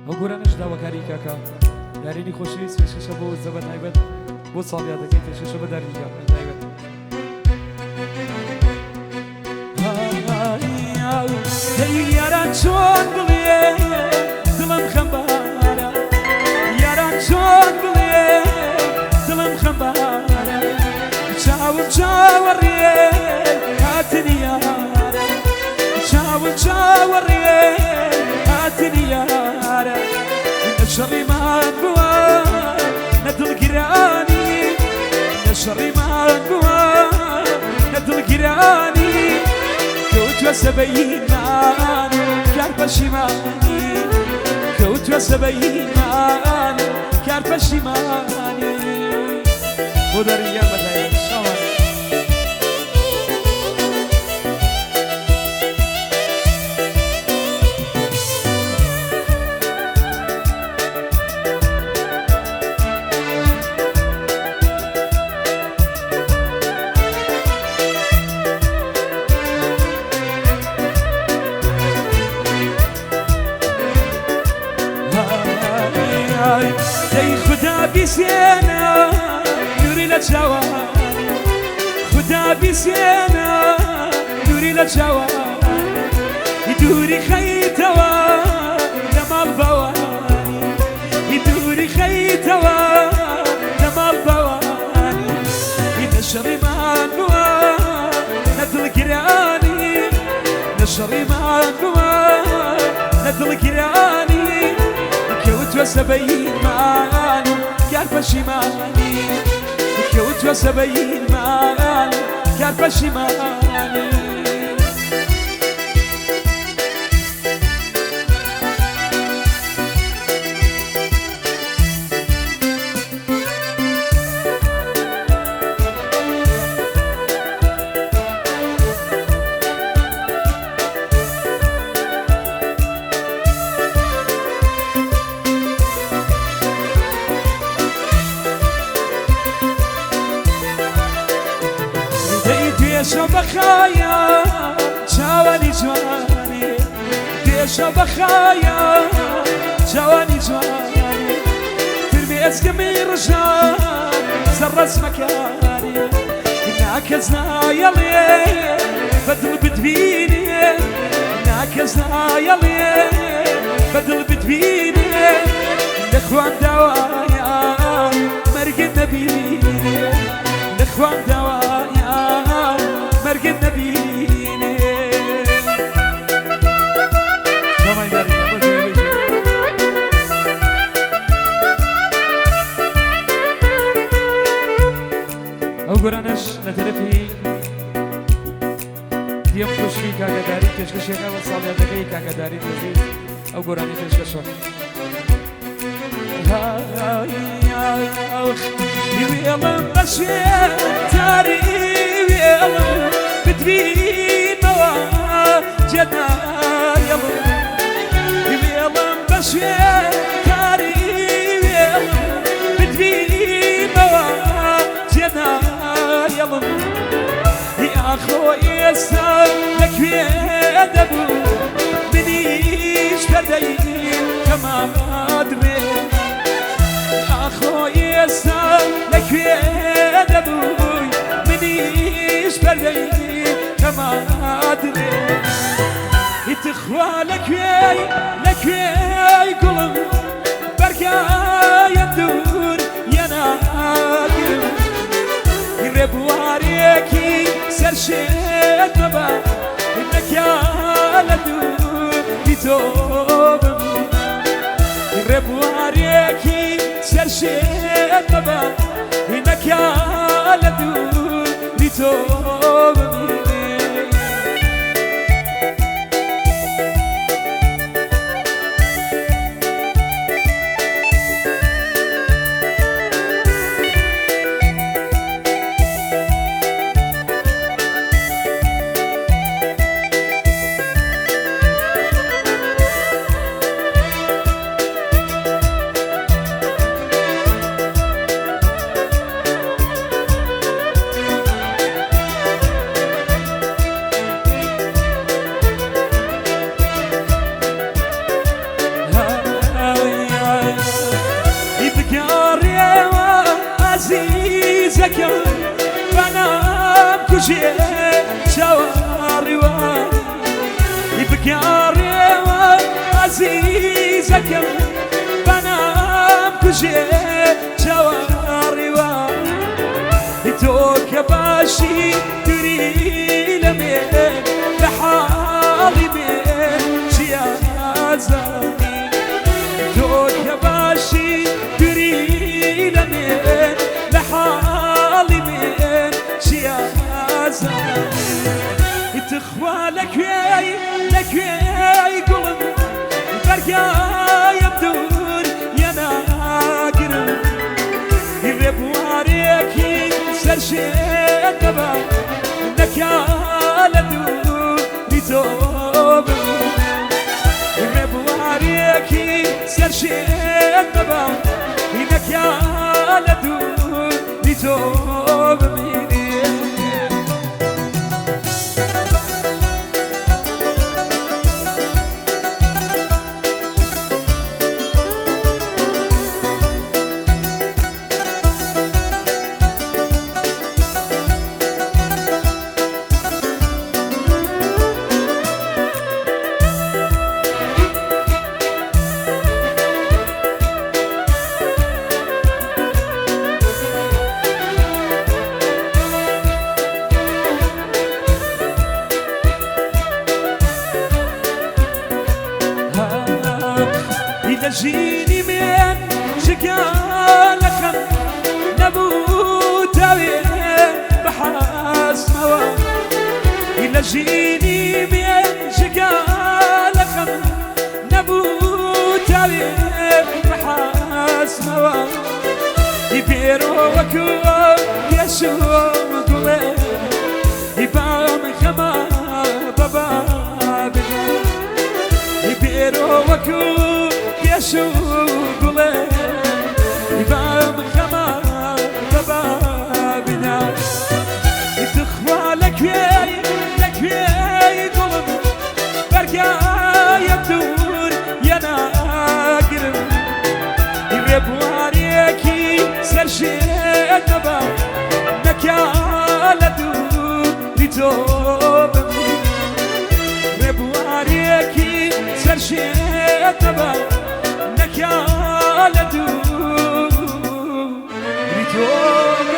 ئەو گۆرانش داواکاری کاکە یارێنی خۆشەویست پێشکەشە بۆ زەبە تایبەت بۆ ساڵیادەکەی پێشکەشە بە دەرنیگا تایبەت یاران چۆن بڵێ دڵم خەمبارە یاران چۆن بڵێ دڵم خەمبارە چاوم چاوەڕێ هاتنی یارە چاوم چاوەڕێ هاتنی یارە نەشەڕیمان بووە نەدڵگیرانی نەشەڕیمان بووە نەدڵگیرانی کەوتووە سەبەیمان کار پەشیمانی کەوتووە سەبەیمان کار پەشیمانی بۆ دەرینگا بەدایە شاوان دەی خدا بیسێنە دووری لە چاوان خدا بیسێنە دووری لە چاوان دووری خەیتەوە لە ماڵ بەوانی دووری خەیتەوە لە ماڵ بەوانی نەشەڕیمان بووە نەدڵگیرانی نەشەڕیمان بووە نەدڵگیرانی کەوتووە سەبەیمان کار پەشیمانی کەوتووە سەبەیمان کار پەشیمانی دێشە بەخایە چاوانی جوانی دێشە بەخایە چاوانی جوانی فرمی ئەسکەمی ڕژان سەرڕەسمەکانی ناکەس نایەڵێ بەدڵ بتبینێ ناکەس نایەڵێ بەدڵ بتبینێ لەخوان داوایە مەرگت نەبینێ لەخوان داوایە مەرگت نەبینێ ئەو گۆرانش لە تەرەفی دیەم خوشکی کاگەداری پێشکەشێکە بە ساڵیادەکەی کاگەداری دەزیت ئەو گۆرانی پێشکەشە وێڵم بەشێ تاری وێڵم بتبینەوە جێنایەڵم وێڵم بەشێ تاری وێڵم بتبینەوە جێنایەڵم یاخۆ ئێستا لەکوێ دەبوو منیش پەردەی کەمادرێ ئاخۆ ئێستا لەکوێ دەبووی منیش پەردەی کەمادرێ ئیتخوا لەکوێی گوڵم بەرگایە دوور یەناگرم ڕێبوارێکی سەرشێت مەبە نەکیا لە دووری تۆ بم ڕێبوارێکی سەرشێت مەبە نەکیا لە دووری تۆ بمێنێ عزيزك بنام كشي شواري يفكر عزيزك بنام كشي شواري توك باشي تري لمين لحالي من شيازاني توك باشي تري لمين لحالي من شيازاني تخوى لك يا قلب برقا يبدور يا ناقر يربواريكي سرشين نبا نكال دوري توب يربواريكي سرشين نبا نكال دوري توب مني جيني من شقالك نبوت بحاس موا إلا جيني من شقالك نبوت بحاس موا يبيروك يشوق لي يبام خما بابا يبيروك يشوق لي يبام خما بابنا تخوى لك يا قلب برقا يبدور يا ناقر يربواريكي سرشين نبا نكال دوري توب يربواريكي سرشين نبا نكال دوري توب